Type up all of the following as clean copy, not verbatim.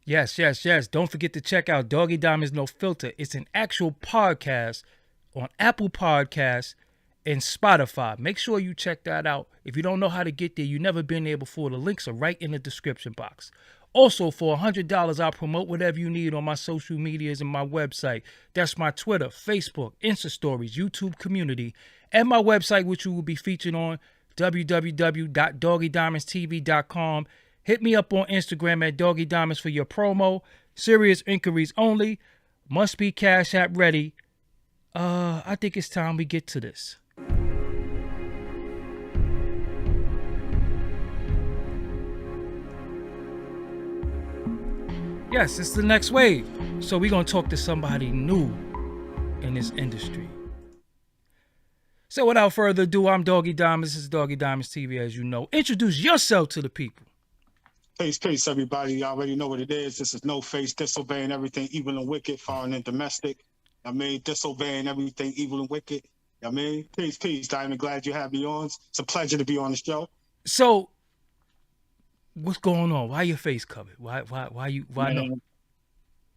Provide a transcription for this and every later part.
Yes, yes, yes. Don't forget to check out Doggy Diamonds No Filter. It's an actual podcast on Apple Podcasts and Spotify. Make sure you check that out. If you don't know how to get there, you've never been there before, the links are right in the description box. Also, for $100, I'll promote whatever you need on my social medias and my website. That's my Twitter, Facebook, Insta Stories, YouTube community, and my website, which you will be featured on, www.doggydiamondstv.com. Hit me up on Instagram at Doggy Diamonds for your promo. Serious inquiries only. Must be Cash App ready. I think it's time we get to this. Yes, it's the next wave. So we're going to talk to somebody new in this industry. So without further ado, I'm Doggy Diamonds. This is Doggy Diamonds TV, as you know. Introduce yourself to the people. Peace, everybody. You already know what it is. This is No Face, disobeying everything evil and wicked, foreign and domestic. I mean, disobeying everything evil and wicked. I mean, peace, Diamond. Glad you have me on. It's a pleasure to be on the show. So, what's going on? Why your face covered? Why no?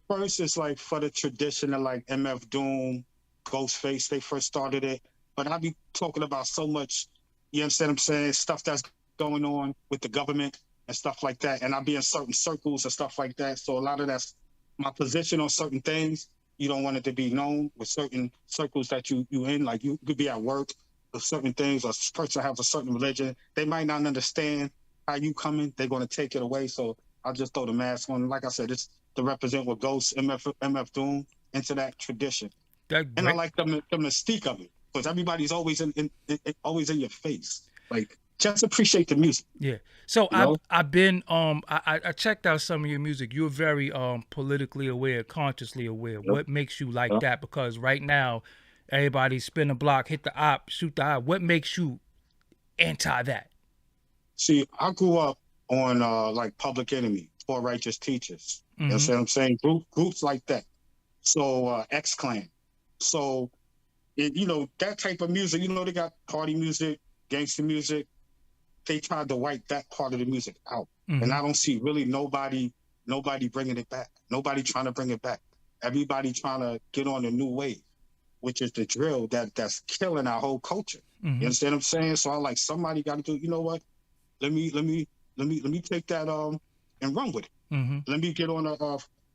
First, it's like for the tradition of like MF Doom, Ghostface. They first started it, but I be talking about so much. You understand what I'm saying? Stuff that's going on with the government and stuff like that. And I be in certain circles and stuff like that. So a lot of that's my position on certain things. You don't want it to be known with certain circles that you in. Like you could be at work with certain things, or a person has a certain religion. They might not understand how you coming. They're going to take it away. So I'll just throw the mask on. Like I said, it's to represent what Ghost, MF Doom into that tradition. And I like the mystique of it, because everybody's always always in your face. Like, just appreciate the music. Yeah. So I've been I checked out some of your music. You're very politically aware, consciously aware. Yep. What makes you like that? Because right now, everybody's spin a block, hit the op, shoot the op. What makes you anti that? See, I grew up on like Public Enemy, Poor Righteous Teachers. Mm-hmm. You know what I'm saying? Groups like that. So X-Clan. So that type of music, they got party music, gangster music. They tried to wipe that part of the music out. Mm-hmm. And I don't see really nobody bringing it back. Nobody trying to bring it back. Everybody trying to get on a new wave, which is the drill that's killing our whole culture. Mm-hmm. You understand what I'm saying? So I like, somebody got to do, you know what? Let me take that and run with it. Mm-hmm. Let me get on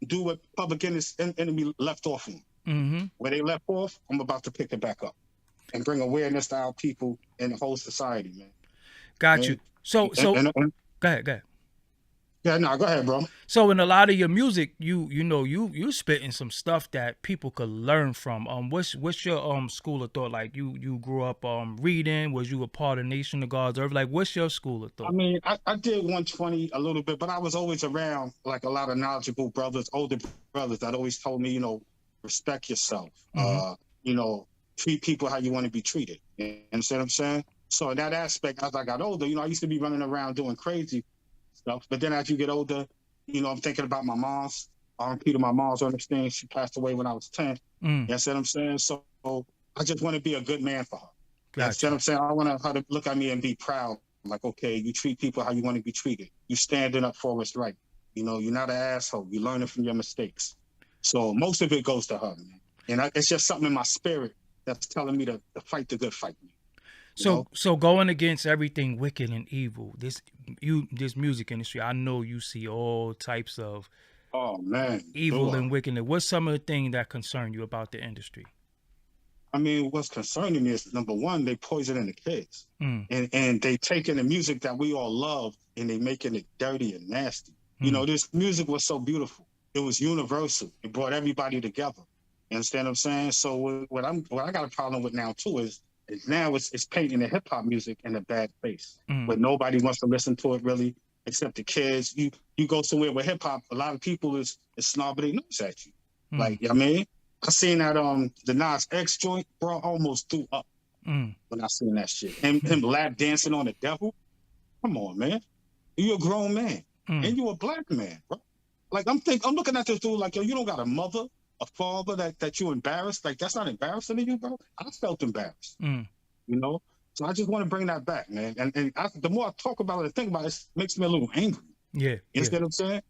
do what Public Enemy left off on. Mm-hmm. Where they left off, I'm about to pick it back up and bring awareness to our people and the whole society, man. Got you. So go ahead. Yeah, no, go ahead, bro. So in a lot of your music, you spitting some stuff that people could learn from. What's your school of thought? Like you grew up reading? Was you a part of Nation of God's Earth? Like, what's your school of thought? I mean, I did 120 a little bit, but I was always around like a lot of knowledgeable brothers, older brothers that always told me, respect yourself. Mm-hmm. Treat people how you want to be treated. You understand what I'm saying? So in that aspect, as I got older, I used to be running around doing crazy stuff. But then as you get older, I'm thinking about my mom's. R.I.P. to my mom's, understand she passed away when I was 10. You know what I'm saying? So I just want to be a good man for her. Gotcha. You know what I'm saying? I want her to look at me and be proud. Like, okay, you treat people how you want to be treated. You standing up for what's right. You're not an asshole. You learning from your mistakes. So most of it goes to her, man. And it's just something in my spirit that's telling me to fight the good fight, man. So going against everything wicked and evil, this music industry, I know you see all types of evil and wickedness. What's some of the things that concern you about the industry? I mean, what's concerning me is, number one, they poisoning the kids. And they taking the music that we all love and they making it dirty and nasty. This music was so beautiful. It was universal. It brought everybody together. You understand what I'm saying? So what I got a problem with now too is now it's painting the hip hop music in a bad face, where nobody wants to listen to it really, except the kids. You go somewhere with hip hop, a lot of people is snobbing their nose at you. Like, I mean, I seen that the Nas X joint, bro, almost threw up when I seen that shit. Him lap dancing on the devil. Come on, man. You a grown man and you a black man, bro. Like I'm looking at this dude like, yo, you don't got a mother, a father that you embarrassed. Like, that's not embarrassing to you, bro. I felt embarrassed. So I just want to bring that back, man. And the more I talk about it and think about it, it makes me a little angry. Yeah. You understand what I'm saying?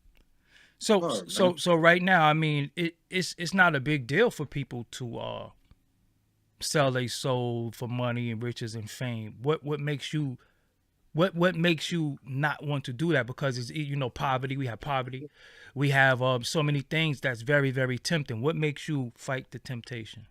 Word, man. So right now, I mean, it's not a big deal for people to sell their soul for money and riches and fame. What makes you what makes you not want to do that? Because it's, you know, poverty. We have poverty. We have so many things that's very, very tempting. What makes you fight the temptation?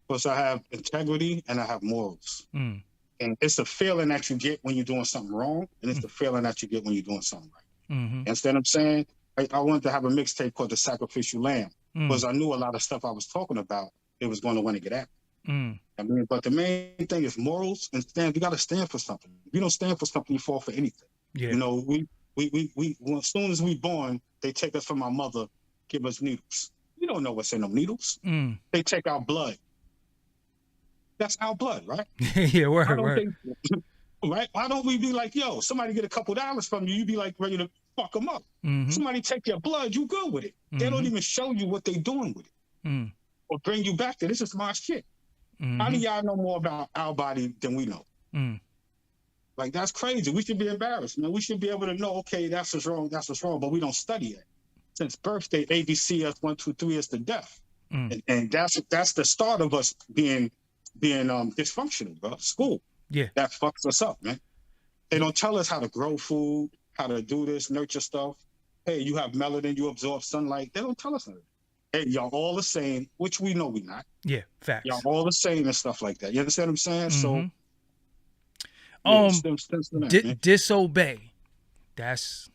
Because I have integrity and I have morals. Mm. And it's the feeling that you get when you're doing something wrong, and it's the feeling that you get when you're doing something right. Mm-hmm. Instead of saying, I wanted to have a mixtape called The Sacrificial Lamb, because I knew a lot of stuff I was talking about, it was going to want to get at. I mean, but the main thing is morals and stand. You got to stand for something. If you don't stand for something, you fall for anything. Yeah. You know, we as soon as we born, they take us from our mother, give us needles. We don't know what's in them needles. They take our blood. That's our blood, right? Yeah, word. Right? Why don't we be like, yo, somebody get a couple dollars from you, you be like ready to fuck them up. Somebody take your blood, you good with it. They don't even show you what they doing with it. Or bring you back to this is my shit. How do y'all know more about our body than we know? Like, that's crazy. We should be embarrassed, man. We should be able to know, okay, that's what's wrong, but we don't study it. Since birthday, ABC, us 1, 2, 3 is to death. And that's the start of us being dysfunctional, bro. School. Yeah. That fucks us up, man. They don't tell us how to grow food, how to do this, nurture stuff. Hey, you have melanin, you absorb sunlight. They don't tell us that. Hey, y'all all the same, which we know we not. Yeah, facts. Y'all all the same and stuff like that. You understand what I'm saying? So, disobey. That's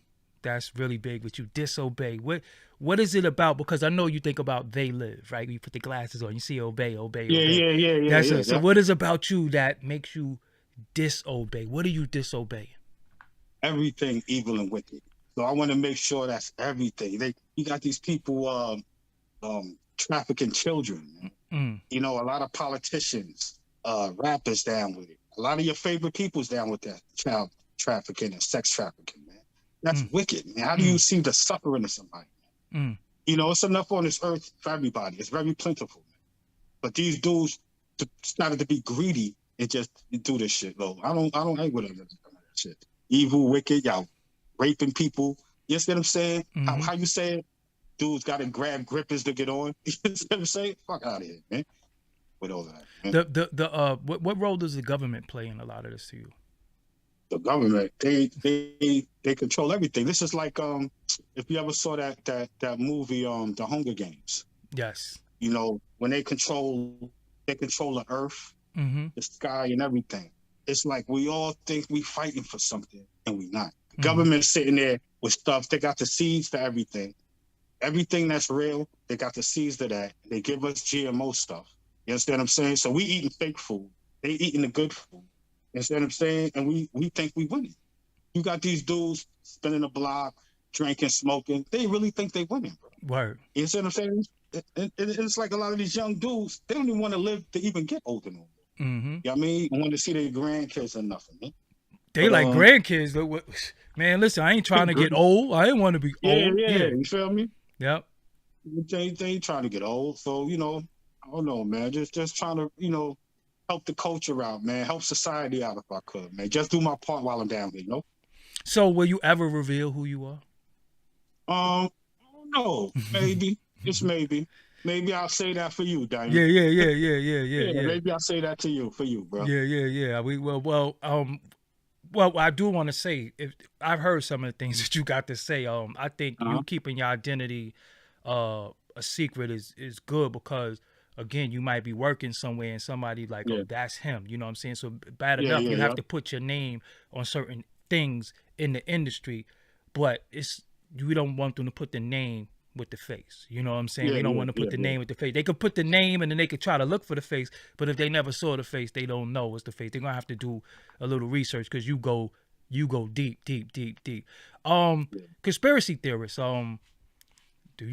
really big. But you disobey. What is it about? Because I know you think about they live, right? You put the glasses on, you see obey. Yeah. So what is about you that makes you disobey? What are you disobeying? Everything evil and wicked. So I want to make sure that's everything. You got these people trafficking children. You know, a lot of politicians, rappers down with it. A lot of your favorite people's down with that child trafficking and sex trafficking, man. That's wicked, man. How do you see the suffering of somebody? You know, it's enough on this earth for everybody. It's very plentiful, man. But these dudes started to be greedy and just do this shit, though. I don't hate with that shit. Evil, wicked, y'all raping people. You see what I'm saying? How you say it? Dudes got to grab grippers to get on. You know what I'm saying? Fuck out of here, man. With all that. Man. What role does the government play in a lot of this to you? The government, they control everything. This is like if you ever saw that movie, The Hunger Games. Yes. You know, when they control the earth, the sky, and everything. It's like we all think we fighting for something, and we not. The government's sitting there with stuff. They got the seeds to everything. Everything that's real, they got the seeds to that. They give us GMO stuff. You understand what I'm saying? So we eating fake food. They eating the good food. You understand what I'm saying? And we think we winning. You got these dudes spinning the block, drinking, smoking. They really think they winning, bro. Word. You understand what I'm saying? It's like a lot of these young dudes, they don't even want to live to even get older no more. You know what I mean? Want to see their grandkids or nothing, man. They like grandkids. Man, listen, I ain't trying to get old. I ain't want to be old. Yeah, you feel me? Yep. They ain't trying to get old. So, you know, I don't know, man. Just trying to, you know, help the culture out, man. Help society out if I could, man. Just do my part while I'm down here, you know? So will you ever reveal who you are? I don't know. Maybe. Just maybe. Maybe I'll say that for you, Diamond. Yeah. Maybe I'll say that to you, for you, bro. Yeah. Well, I do want to say, if I've heard some of the things that you got to say. I think you keeping your identity a secret is good because, again, you might be working somewhere and somebody like, oh, that's him. You know what I'm saying? So bad enough, you have to put your name on certain things in the industry, but we don't want them to put the name with the face. You know what I'm saying? We don't want to put the name with the face. They could put the name and then they could try to look for the face, but if they never saw the face, they don't know it's the face. They're gonna have to do a little research because you go deep. Conspiracy theorists, do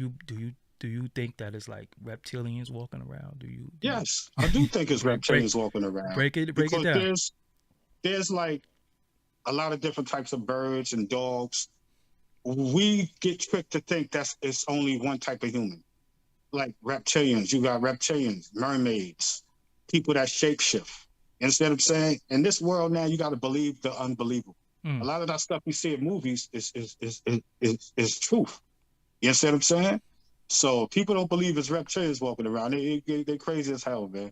you think that it's like reptilians walking around? Yes, I do think it's reptilians walking around. Break it down. There's like a lot of different types of birds and dogs. We get tricked to think it's only one type of human. Like reptilians, you got reptilians, mermaids, people that shapeshift. You understand what I'm saying? In this world now, you got to believe the unbelievable. A lot of that stuff we see in movies is truth. You understand what I'm saying? So people don't believe it's reptilians walking around. They crazy as hell, man.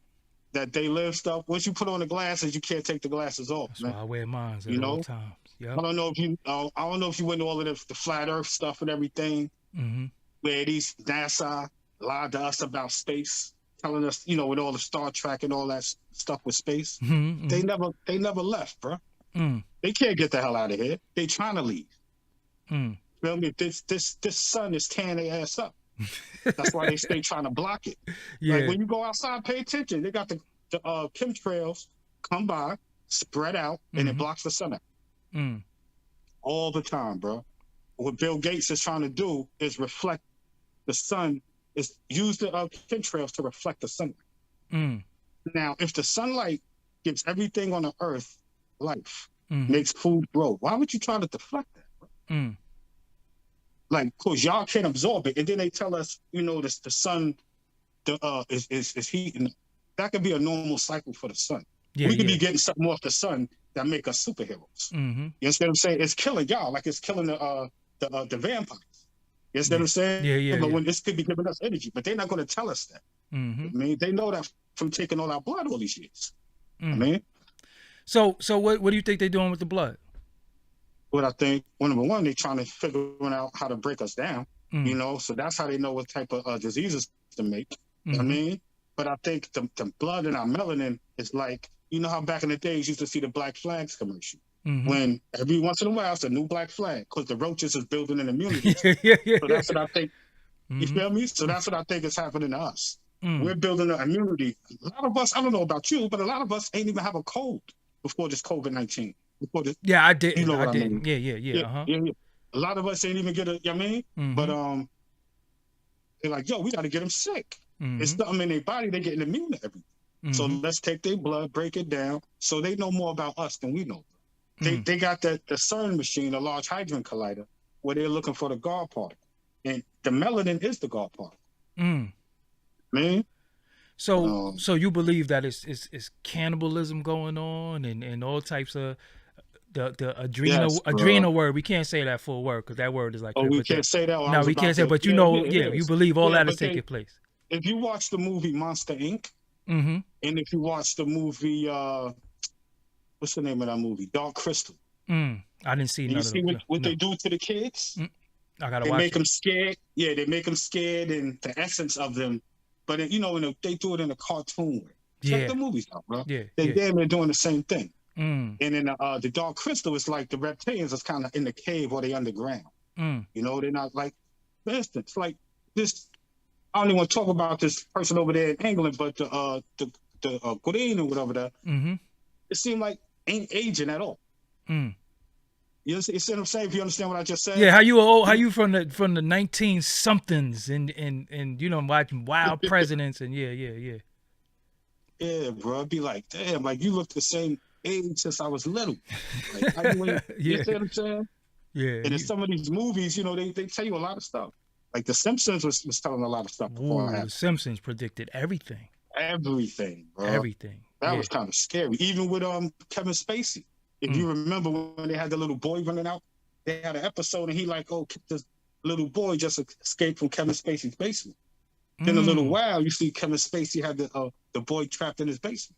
That they live stuff. Once you put on the glasses, you can't take the glasses off, That's man. why I wear mine You at all know? times. I Yep. don't know if you. I don't know if you went to all of the flat Earth stuff and everything, Mm-hmm. where these NASA lied to us about space, telling us, with all the Star Trek and all that stuff with space. Mm-hmm. They never left, bro. Mm-hmm. They can't get the hell out of here. They trying to leave. Mm-hmm. Feel me? This sun is tearing their ass up. That's why they stay trying to block it. Yeah. Like when you go outside, pay attention. They got the chemtrails come by, spread out, and it blocks the sun out. Mm. All the time, bro. What Bill Gates is trying to do is reflect the sun, is use the chemtrails to reflect the sunlight. Mm. Now, if the sunlight gives everything on the earth life, makes food grow, why would you try to deflect that, bro? Mm. Like, of course, y'all can't absorb it, and then they tell us, the sun is heating. That could be a normal cycle for the sun. Yeah, we could be getting something off the sun that make us superheroes. Mm-hmm. You understand what I'm saying? It's killing y'all, like it's killing the vampires. You understand what I'm saying? Yeah. But when this could be giving us energy, but they're not going to tell us that. Mm-hmm. I mean, they know that from taking all our blood all these years. Mm. I mean, so what do you think they're doing with the blood? what I think, number one, they're trying to figure out how to break us down. So that's how they know what type of diseases to make. I mean, but I think the blood in our melanin is like, how back in the days you used to see the Black Flags commercial. When every once in a while it's a new black flag because the roaches is building an immunity. Yeah. So that's what I think. You feel me? So that's what I think is happening to us. We're building an immunity. A lot of us, I don't know about you, but a lot of us ain't even have a cold before this COVID-19. Yeah, I did. You know I what did. I mean? Yeah. Uh-huh. Yeah. A lot of us ain't even get but they're like, yo, we got to get them sick. It's something in their body, they getting immune to everything. So let's take their blood, break it down, so they know more about us than we know. They got the CERN machine, the Large Hadron Collider, where they're looking for the God particle, and the melanin is the God particle. Man. So you believe that it's cannibalism going on and all types of the adrenal word. We can't say that full word because that word is like. We can't say that. No, we can't say. But you believe all that is taking place. If you watch the movie Monster Inc. And if you watch the movie, what's the name of that movie? Dark Crystal. I didn't see none of them. You see what they do to the kids? I gotta watch. They make them scared. Yeah, they make them scared, and the essence of them. But they do it in a cartoon way. Check the movies out, bro. They're doing the same thing. And in the Dark Crystal, it's like the reptilians is kind of in the cave or they underground. They're not like, for instance, like this. I don't even want to talk about this person over there in England, but the Queen or whatever that. It seemed like ain't aging at all. You see what I'm saying? If you understand what I just said. Yeah, how you from the 19 somethings and watching Wild Presidents and yeah. Yeah, bro. I'd be like, damn, like you look the same age since I was little. Like, you see what I'm saying? Yeah. And in some of these movies, they tell you a lot of stuff. Like The Simpsons was telling a lot of stuff before. The Simpsons predicted everything. Everything, bro. Everything. That was kind of scary. Even with Kevin Spacey. If you remember when they had the little boy running out, they had an episode and he this little boy just escaped from Kevin Spacey's basement. Then a little while, you see Kevin Spacey had the boy trapped in his basement.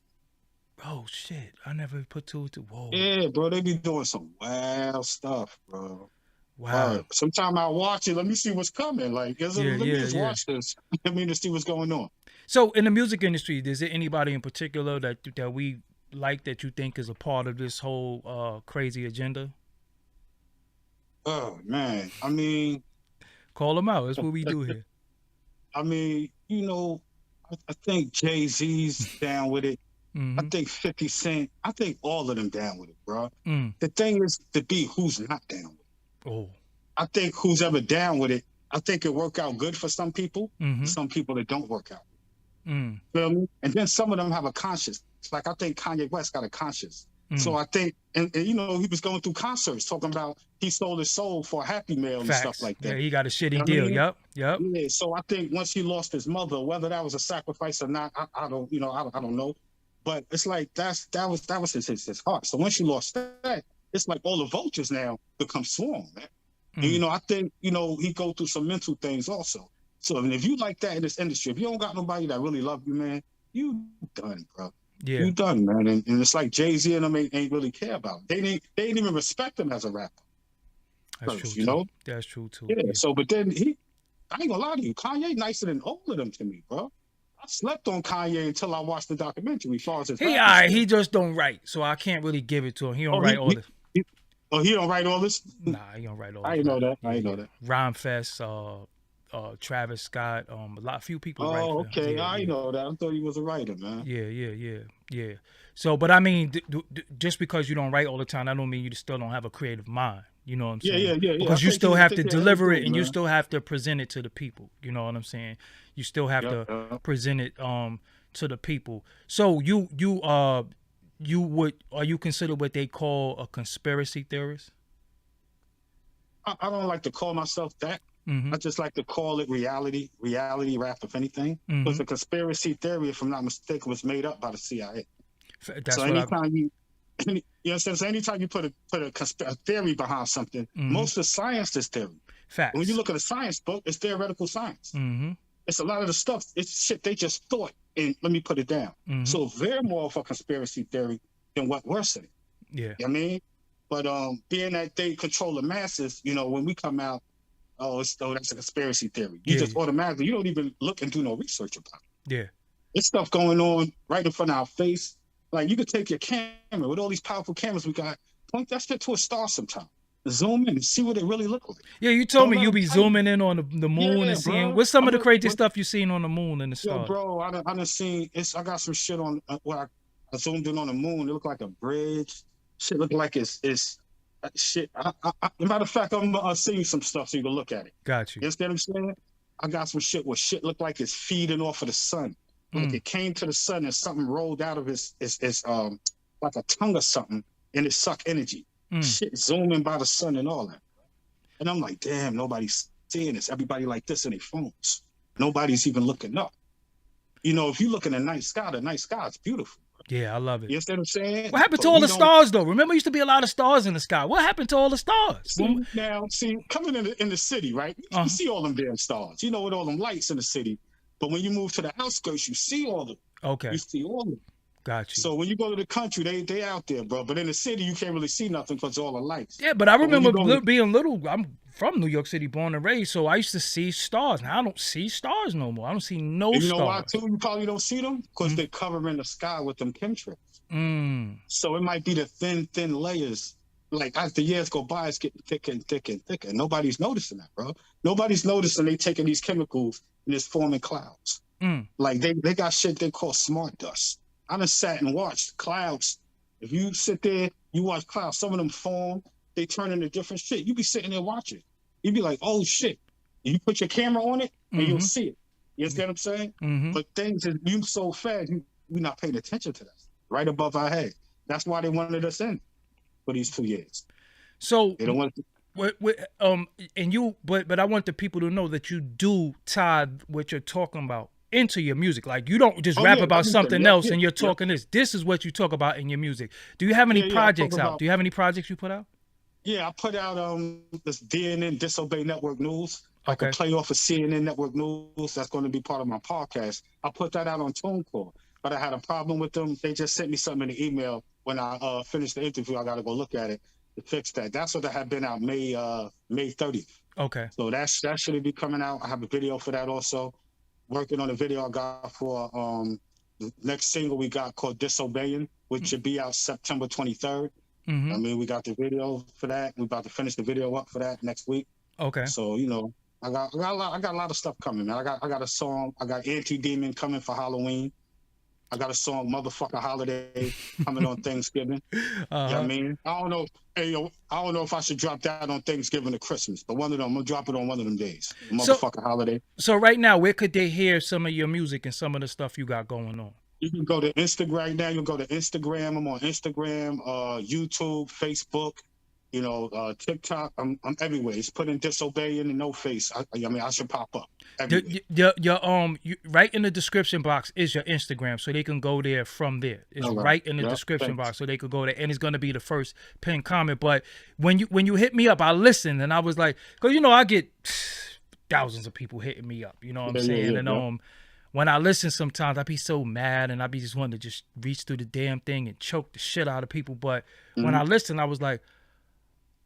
Oh shit! I never put two to. Whoa. Yeah, bro, they be doing some wild stuff, bro. Wow. Sometime I'll watch it. Let me see what's coming. Like, let me just watch this. I mean, to see what's going on. So, in the music industry, is there anybody in particular that we like that you think is a part of this whole crazy agenda? Oh man, I mean, call them out. That's what we do here. I mean, I think Jay-Z's down with it. I think 50 Cent. I think all of them down with it, bro. The thing is to be who's not down with it. Oh. I think who's ever down with it, I think it work out good for some people. Some people it don't work out. Feel me? And then some of them have a conscience. Like I think Kanye West got a conscience. So I think, and he was going through concerts talking about he sold his soul for a Happy Meal and stuff like that. Yeah, he got a shitty deal. Yep. Yeah. So I think once he lost his mother, whether that was a sacrifice or not, I don't know. But it's like that was his heart. So once you lost that, it's like all the vultures now become swarm, man. And, you know, I think, you know, he go through some mental things also. So, I mean, if you like that in this industry, if you don't got nobody that really love you, man, you done, bro. Yeah. You done, man. And it's like Jay-Z and them ain't really care about him. They didn't even respect him as a rapper. That's First, true, you know? That's true, too. Yeah. So, but then I ain't gonna lie to you, Kanye nicer than all of them to me, bro. I slept on Kanye until I watched the documentary. As far as his he just don't write, so I can't really give it to him. He don't write all this. He don't write all this? Nah, he don't write all this. I didn't know that. I didn't know that. Rhyme Fest, Travis Scott, a few people write. Oh, okay. I know that. I thought he was a writer, man. Yeah. So, but I mean, just because you don't write all the time, that don't mean you still don't have a creative mind. You know what I'm saying? Yeah. Because you still have to deliver it, and you still have to present it to the people. You know what I'm saying? You still have to present it to the people. So are you considered what they call a conspiracy theorist? I don't like to call myself that. Mm-hmm. I just like to call it reality rap, if anything. Because the conspiracy theory, if I'm not mistaken, was made up by the CIA. That's so anytime you know, so anytime you put a theory behind something, most of science is theory. Facts. When you look at a science book, it's theoretical science. It's a lot of the stuff, it's shit they just thought, and let me put it down. So they're more of a conspiracy theory than what we're saying. Yeah. You know what I mean? But being that they control the masses, you know, when we come out, that's a conspiracy theory. You just automatically, you don't even look and do no research about it. Yeah. There's stuff going on right in front of our face. Like, you could take your camera with all these powerful cameras we got, point that shit to a star sometime. Zoom in and see what it really look like. Yeah, you told me you be zooming in on the moon and seeing. What's some of the crazy stuff you seen on the moon and the stars? Yo, bro, I done seen, I got some shit on, where I zoomed in on the moon. It looked like a bridge. Shit look like it's shit. Matter of fact, I'm gonna send you some stuff so you can look at it. Got you. You understand what I'm saying? I got some shit where shit look like it's feeding off of the sun. Like it came to the sun and something rolled out of his like a tongue or something, and it sucked energy. Shit zooming by the sun and all that. And I'm like, damn, nobody's seeing this. Everybody like this in their phones. Nobody's even looking up. You know, if you look in the night sky is beautiful. Yeah, I love it. You understand what I'm saying? What happened to all the stars, though? Remember, used to be a lot of stars in the sky. What happened to all the stars? See, coming in the city, right? You see all them damn stars. You know, with all them lights in the city. But when you move to the outskirts, you see all of them. Okay. You see all of them. Got you. So when you go to the country, they out there, bro. But in the city, you can't really see nothing because all the lights. Yeah, but I remember being little. I'm from New York City, born and raised, so I used to see stars. Now I don't see stars no more. I don't see no stars. You know why, too? You probably don't see them? Because they're covering the sky with them chemtrails. So it might be the thin layers. Like, as the years go by, it's getting thicker and thicker and thicker. Nobody's noticing that, bro. Nobody's noticing they taking these chemicals and it's forming clouds. Like, they got shit they call smart dust. I done sat and watched clouds. If you sit there, you watch clouds, some of them form, they turn into different shit. You be sitting there watching. You be like, oh, shit. And you put your camera on it, and you'll see it. You understand what I'm saying? But things that move so fast, we're not paying attention to that. Right above our head. That's why they wanted us in for these 2 years. So, they don't want but I want the people to know that you do tie what you're talking about into your music. Like, you don't just rap about something else and you're talking this. This is what you talk about in your music. Do you have any projects out? Do you have any projects you put out? Yeah, I put out this DNN Disobeying Network News. I could play off of CNN Network News. That's going to be part of my podcast. I put that out on TuneCore, but I had a problem with them. They just sent me something in the email when I finished the interview. I got to go look at it to fix that. That's what I had been out May 30th. Okay. So that should be coming out. I have a video for that also. Working on a video I got for the next single we got called Disobeying, which should be out September 23rd. I mean, we got the video for that. We're about to finish the video up for that next week. Okay. So, you know, I got a lot of stuff coming, man. I got a song. I got Anti-Demon coming for Halloween. I got a song, Motherfucker Holiday, coming on Thanksgiving. You know what I mean? I don't know. Hey, yo, I don't know if I should drop that on Thanksgiving or Christmas, but one of them, I'm going to drop it on one of them days. Motherfucker Holiday. So right now, where could they hear some of your music and some of the stuff you got going on? You can go to Instagram right now. You can go to Instagram. I'm on Instagram, YouTube, Facebook. TikTok. I'm everywhere. It's put in Disobeying and No Face. I mean, I should pop up everywhere. Right in the description box is your Instagram, so they can go there from there. It's right in the description box, so they could go there, and it's gonna be the first pinned comment. But when you hit me up, I listened, and I was like, because I get thousands of people hitting me up. You know what I'm saying? And when I listen, sometimes I be so mad, and I be just wanting to just reach through the damn thing and choke the shit out of people. But when I listen, I was like,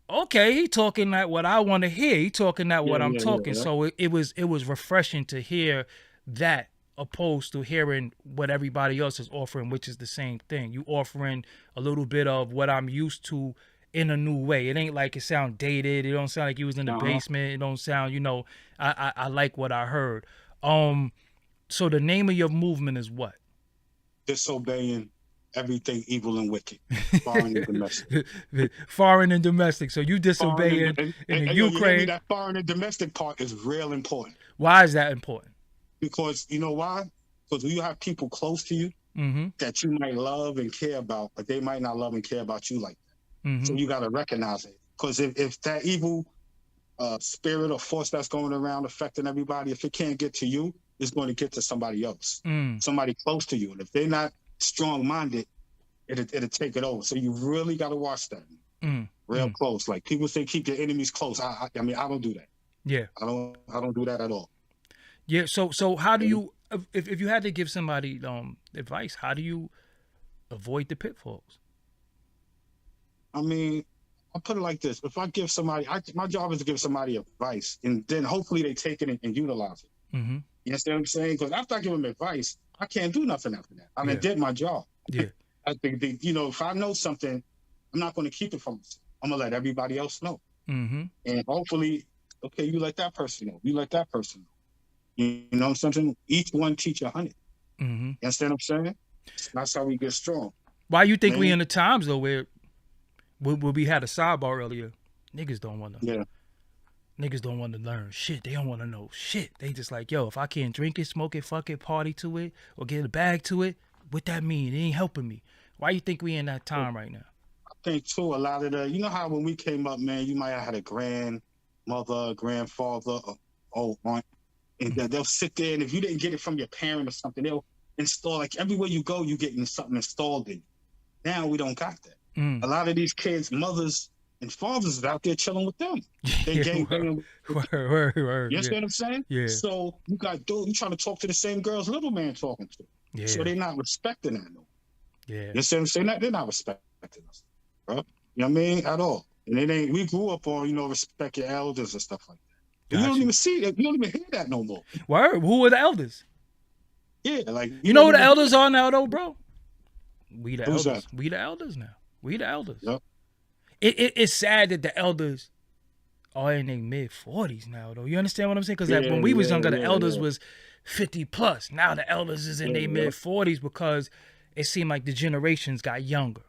okay, he talking that what I want to hear. He talking that what I'm talking. So it was refreshing to hear that, opposed to hearing what everybody else is offering, which is the same thing. You offering a little bit of what I'm used to in a new way. It ain't like it sound dated. It don't sound like you was in the basement. It don't sound, I like what I heard. So the name of your movement is what? Disobeying everything evil and wicked, foreign and domestic. Foreign and domestic. So you disobeying in the Ukraine. That foreign and domestic part is real important. Why is that important? Because you know why? Because you have people close to you that you might love and care about, but they might not love and care about you like that. So you got to recognize it. Because if that evil spirit or force that's going around affecting everybody, if it can't get to you, it's going to get to somebody else, somebody close to you. And if they're not strong-minded, it'll take it over. So you really got to watch that real close. Like people say, keep your enemies close. I mean, I don't do that. Yeah, I don't do that at all. Yeah. So how do you, if you had to give somebody advice, how do you avoid the pitfalls? I mean, I'll put it like this: if I give somebody, my job is to give somebody advice, and then hopefully they take it and utilize it. You understand what I'm saying? Because after I give them advice, I can't do nothing after that. I did my job. Yeah. I think, if I know something, I'm not going to keep it from myself. I'm going to let everybody else know. And hopefully, okay, you let that person know. You let that person know. You know something? Each one teach 100. You understand what I'm saying? That's how we get strong. Why you think we in the times, though, where we had a sidebar earlier, niggas don't want to. Yeah. Niggas don't want to learn shit. They don't want to know shit. They just like, yo, if I can't drink it, smoke it, fuck it, party to it, or get a bag to it, what that mean? It ain't helping me. Why you think we in that time right now? I think, too, a lot of you know how when we came up, man, you might have had a grandmother, grandfather, or aunt, and they'll sit there, and if you didn't get it from your parent or something, they'll install, like everywhere you go, you getting something installed in you. Now we don't got that. A lot of these kids, mothers, and fathers is out there chilling with them. They gangbanging. Word. You understand what I'm saying? Yeah. So you trying to talk to the same girls little man talking to. Yeah. So they're not respecting that no. Yeah. You understand what I'm saying? They're not respecting us, bro. You know what I mean? At all. And it ain't. We grew up on respect your elders and stuff like that. You don't even see that. You don't even hear that no more. Word. Who are the elders? Yeah, like you know who the elders are now, though, bro. We the Who's elders. That? We the elders now. We the elders. Yep. It's sad that the elders are in their mid-40s now, though. You understand what I'm saying? Because when we was younger, the elders was 50 plus. Now the elders is in their mid-40s because it seemed like the generations got younger.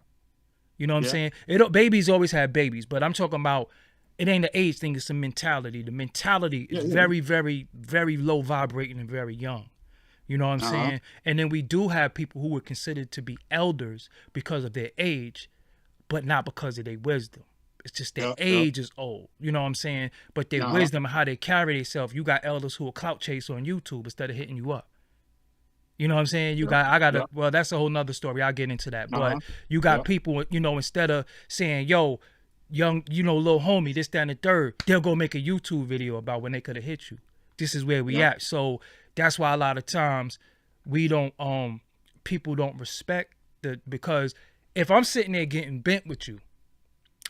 You know what I'm saying? Babies always have babies, but I'm talking about it ain't the age thing. It's the mentality. The mentality is very, very, very low vibrating and very young. You know what I'm saying? And then we do have people who were considered to be elders because of their age, but not because of their wisdom. It's just their age is old. You know what I'm saying? But their wisdom and how they carry themselves. You got elders who will clout chase on YouTube instead of hitting you up. You know what I'm saying? Well, that's a whole nother story. I'll get into that. But you got people, instead of saying, yo, young, little homie, this, that, and the third, they'll go make a YouTube video about when they could have hit you. This is where we at. So that's why a lot of times we don't, people don't respect because if I'm sitting there getting bent with you,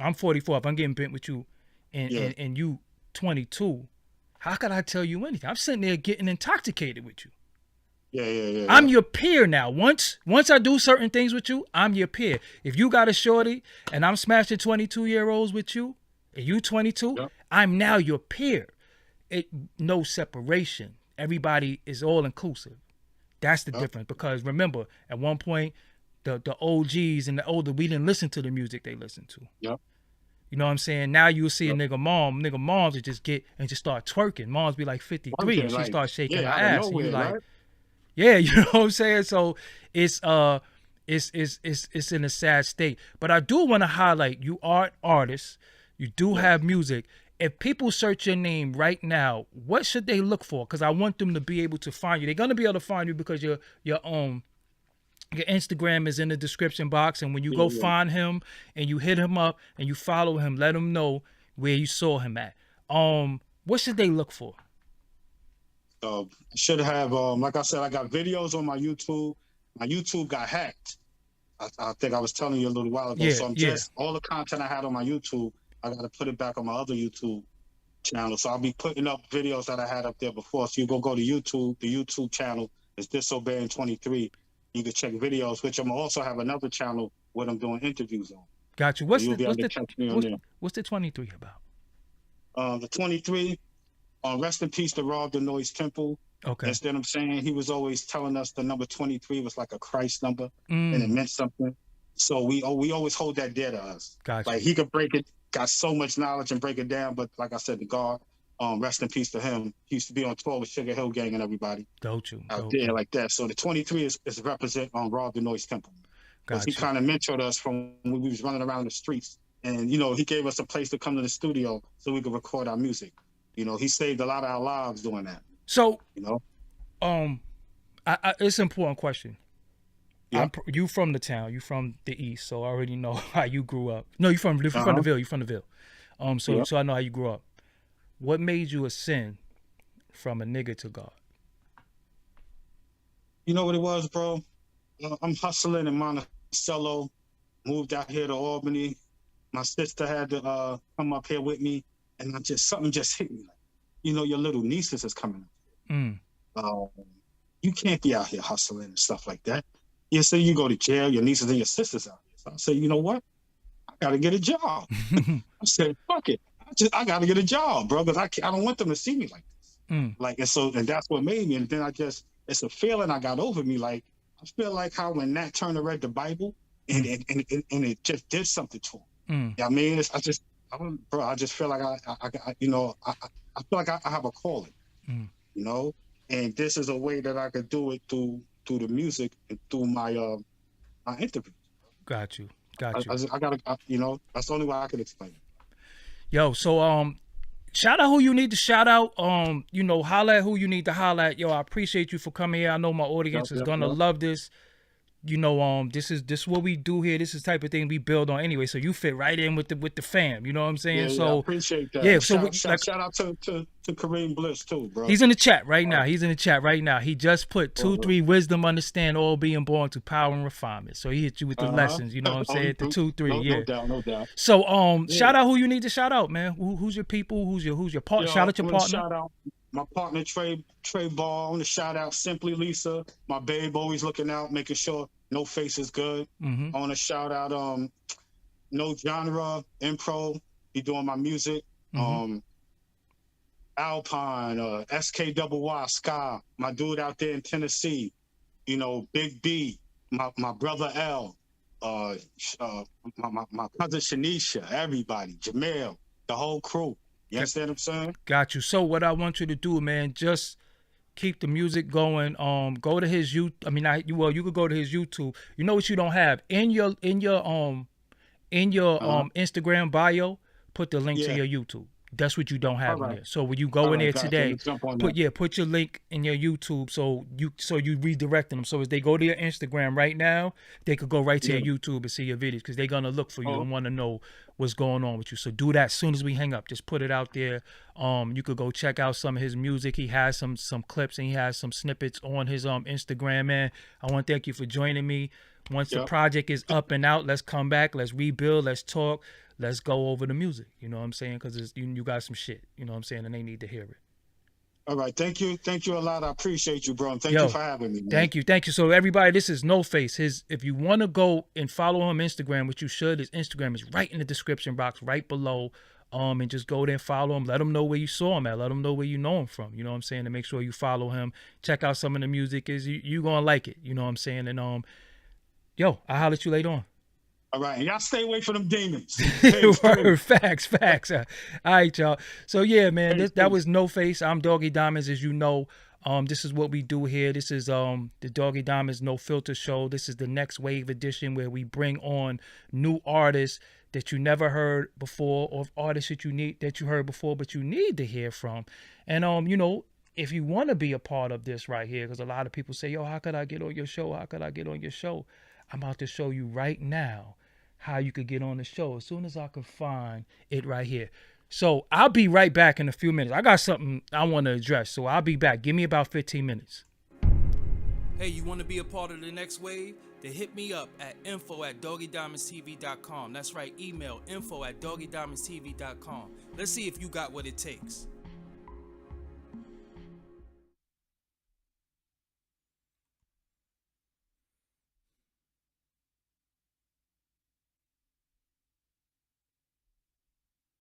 I'm 44. If I'm getting bent with you and you 22, how could I tell you anything? I'm sitting there getting intoxicated with you. Yeah. I'm your peer now. Once I do certain things with you, I'm your peer. If you got a shorty and I'm smashing 22-year-olds with you and you 22, I'm now your peer. No separation. Everybody is all inclusive. That's the difference. Because remember, at one point, the OGs and the older, we didn't listen to the music they listened to. Yep. You know what I'm saying? Now you'll see a nigga moms that just start twerking. Moms be like 53 and she starts shaking her ass. And you like, yeah, you know what I'm saying? So it's it's in a sad state. But I do want to highlight you are an artist. You do have music. If people search your name right now, what should they look for? Because I want them to be able to find you. They're gonna be able to find you because your Instagram is in the description box, and when you go find him and you hit him up and you follow him, let him know where you saw him at. What should they look for? I should have, like I said, I got videos on my YouTube. My YouTube got hacked. I think I was telling you a little while ago. So I'm just, all the content I had on my YouTube, I got to put it back on my other YouTube channel. So I'll be putting up videos that I had up there before. So you go to YouTube. The YouTube channel is Disobeying 23. You can check videos, which I'm also have another channel where I'm doing interviews on. Got you. What's the 23 about? The 23, rest in peace to Rob the Noise Temple. Okay. That's what I'm saying. He was always telling us the number 23 was like a Christ number, and it meant something. So we always hold that dear to us. Gotcha. Like he could break it, got so much knowledge and break it down. But like I said, the God, rest in peace to him. He used to be on tour with Sugar Hill Gang and everybody. Out there like that. So the 23 is represent on Rob the Noise Temple. Because he kind of mentored us from when we was running around the streets. And, you know, he gave us a place to come to the studio so we could record our music. You know, he saved a lot of our lives doing that. So, you know, it's an important question. Yeah. You from the town, you from the East, so I already know how you grew up. No, you're from the Ville. You're from the Ville. So I know how you grew up. What made you ascend from a nigga to God? You know what it was, bro? I'm hustling in Monticello. Moved out here to Albany. My sister had to come up here with me, and something just hit me. Like, you know, your little nieces is coming up. You can't be out here hustling and stuff like that. You say you go to jail, your nieces and your sisters out here. So I said, you know what? I got to get a job. I said, fuck it. I got to get a job, bro, because I don't want them to see me like this. Like, and that's what made me. And then it's a feeling I got over me. Like, I feel like how when Nat Turner read the Bible and it just did something to him. I mean, I just feel like I feel like I have a calling, you know, and this is a way that I could do it through the music and through my interviews. Got you. I gotta, you know, that's the only way I can explain it. Yo, so shout out who you need to shout out. You know, holla at who you need to holla at. Yo, I appreciate you for coming here. I know my audience is gonna love this. You know, this is what we do here. This is the type of thing we build on anyway. So you fit right in with the fam. You know what I'm saying? Yeah, so I appreciate that. Yeah. So shout out to Kareem Bliss too, bro. He's in the chat right now. He just put 2-3 wisdom, understand all being born to power and refinement. So he hit you with the lessons. You know what I'm saying? The 2-3. No doubt. So shout out who you need to shout out, man. Who's your people? Who's your partner? Shout out your partner. Shout out my partner Trey Ball. I want to shout out Simply Lisa, my babe, always looking out, making sure no face is good. I want to shout out No Genre Impro. He doing my music. Alpine, SKYY Sky, my dude out there in Tennessee. You know, Big B, my brother L, my cousin Shanisha, everybody, Jamel, the whole crew. You understand what I'm saying? Got you. So what I want you to do, man, just keep the music going. Go to his you could go to his YouTube. You know what you don't have in your Instagram bio, put the link to your YouTube. That's what you don't have in there. So when you go in there today, put your link in your YouTube so you redirecting them. So as they go to your Instagram right now, they could go right to your YouTube and see your videos because they're gonna look for you and want to know what's going on with you. So do that as soon as we hang up. Just put it out there. You could go check out some of his music. He has some clips and he has some snippets on his Instagram, man. I want to thank you for joining me. Once the project is up and out, let's come back. Let's rebuild. Let's talk. Let's go over the music. You know what I'm saying? Because you got some shit. You know what I'm saying? And they need to hear it. All right. Thank you. Thank you a lot. I appreciate you, bro. And thank you for having me, man. Thank you. So everybody, this is No Face. If you want to go and follow him Instagram, which you should, his Instagram is right in the description box, right below. And just go there and follow him. Let him know where you saw him at. Let him know where you know him from. You know what I'm saying? And make sure you follow him. Check out some of the music. You gonna like it. You know what I'm saying? And I'll holler at you later on. All right, and y'all stay away from them demons. Word, facts. All right, y'all. So yeah, man, that was No Face. I'm Doggie Diamonds, as you know. This is what we do here. This is the Doggie Diamonds No Filter show. This is the next wave edition where we bring on new artists that you never heard before, or artists that you heard before but you need to hear from. And if you want to be a part of this right here, because a lot of people say, yo, how could I get on your show? How could I get on your show? I'm about to show you right now how you could get on the show as soon as I can find it right here. So I'll be right back in a few minutes. I got something I want to address, so I'll be back. Give me about 15 minutes. Hey, you want to be a part of the next wave? Then hit me up at info@doggiediamondstv.com. That's right, email info@doggiediamondstv.com. Let's see if you got what it takes.